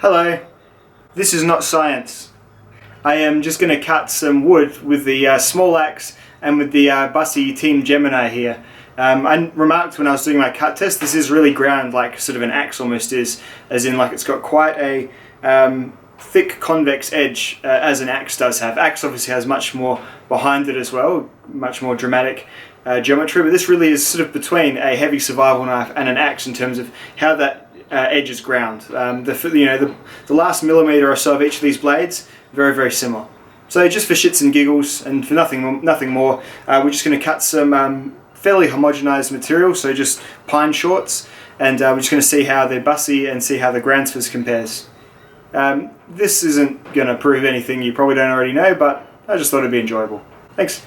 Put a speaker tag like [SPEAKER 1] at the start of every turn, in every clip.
[SPEAKER 1] Hello, this is not science. I am just going to cut some wood with the small axe and with the Busse Team Gemini here. I remarked when I was doing my cut test, this is really ground like sort of an axe almost is, as in like it's got quite a thick convex edge as an axe does have. Axe obviously has much more behind it as well, much more dramatic geometry, but this really is sort of between a heavy survival knife and an axe in terms of how that edge is ground. The last millimetre or so of each of these blades, very, very similar. So just for shits and giggles and for nothing more, we're just going to cut some fairly homogenised material, so just pine shorts, and we're just going to see how they're Busse and see how the Gränsfors compares. This isn't going to prove anything you probably don't already know, but I just thought it'd be enjoyable. Thanks.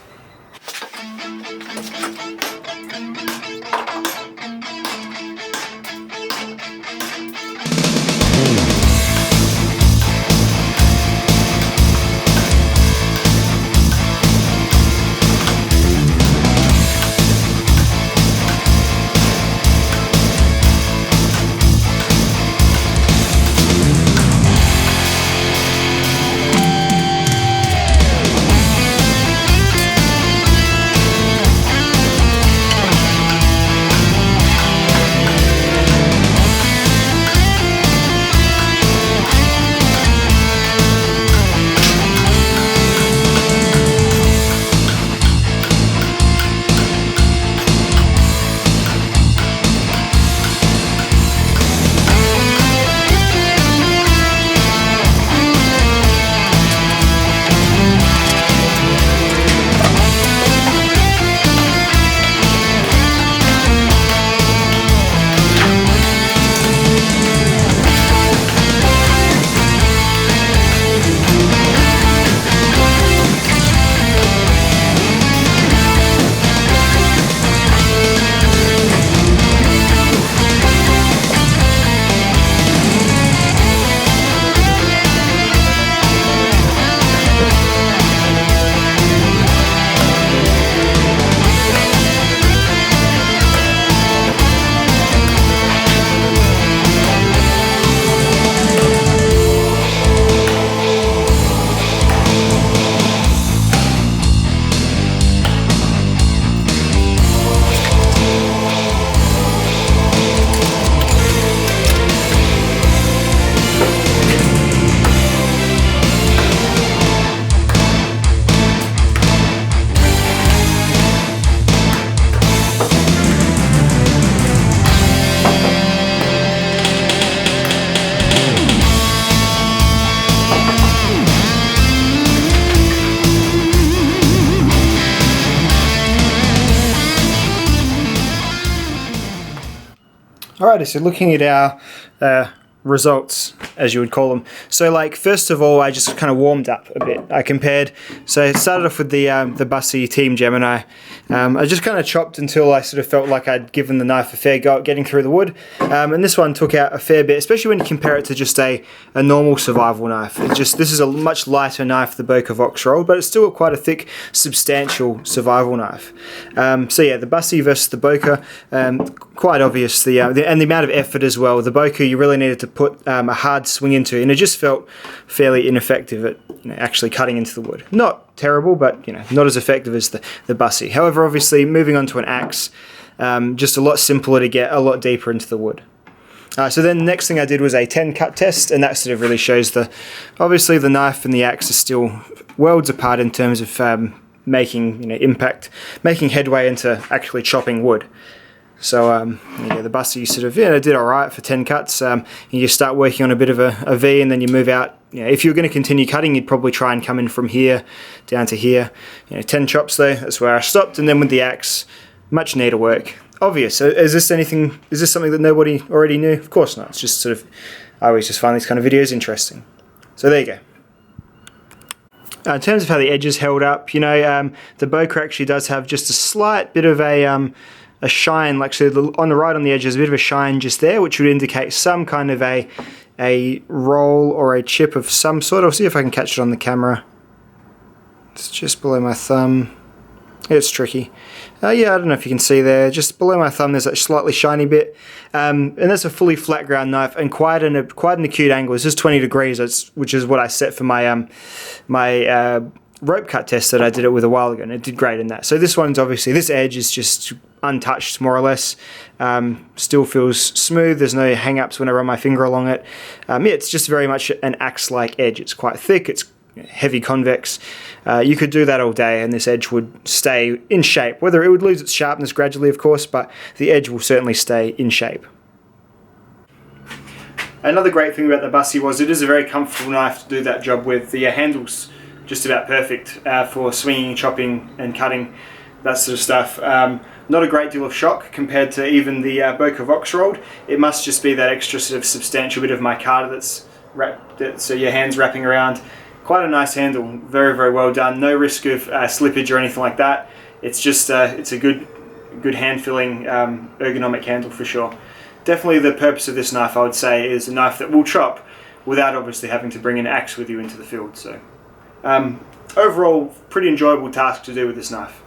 [SPEAKER 1] Alrighty, so looking at our results, as you would call them. So like, first of all, I just kind of warmed up a bit. I compared, so I started off with the Busse Team Gemini. I just kind of chopped until I sort of felt like I'd given the knife a fair go at getting through the wood. And this one took out a fair bit, especially when you compare it to just a normal survival knife. This is a much lighter knife, the Busse Vox Roll, but it's still quite a thick, substantial survival knife. So yeah, the Busse versus the Busse, quite obvious. And the amount of effort as well. The Busse you really needed to put a hard swing into, and it just felt fairly ineffective at actually cutting into the wood. Not terrible, but not as effective as the Busse. However, obviously moving on to an axe, just a lot simpler to get a lot deeper into the wood. So then the next thing I did was a 10 cut test, and that sort of really shows obviously the knife and the axe are still worlds apart in terms of making making headway into actually chopping wood. So the Busse sort of did all right for 10 cuts. You start working on a bit of a V, and then you move out. If you're going to continue cutting, you'd probably try and come in from here down to here. 10 chops though, that's where I stopped. And then with the axe, much neater work. Obvious. Is this something that nobody already knew? Of course not. It's just sort of, I always just find these kind of videos interesting. So there you go. In terms of how the edges held up, the Busse actually does have just a slight bit of a shine, like so on the right on the edge there's a bit of a shine just there, which would indicate some kind of a roll or a chip of some sort. I'll see if I can catch it on the camera. It's just below my thumb. It's tricky. Yeah, I don't know if you can see there, just below my thumb there's that slightly shiny bit, and that's a fully flat ground knife and quite an acute angle. It's just 20 degrees, which is what I set for my rope cut test that I did it with a while ago, and it did great in that. So this one's obviously, this edge is just untouched more or less, still feels smooth, there's no hang-ups when I run my finger along it. Yeah, it's just very much an axe-like edge. It's quite thick, it's heavy convex. You could do that all day and this edge would stay in shape, whether it would lose its sharpness gradually of course, but the edge will certainly stay in shape. Another great thing about the Busse was it is a very comfortable knife to do that job with. The handle's just about perfect for swinging, chopping and cutting, that sort of stuff. Not a great deal of shock compared to even the Busse Voxrolled. It must just be that extra sort of substantial bit of micarta that's wrapped, so your hand's wrapping around. Quite a nice handle, very, very well done. No risk of slippage or anything like that. It's just it's a good hand-filling ergonomic handle for sure. Definitely the purpose of this knife, I would say, is a knife that will chop without obviously having to bring an axe with you into the field. So overall, pretty enjoyable task to do with this knife.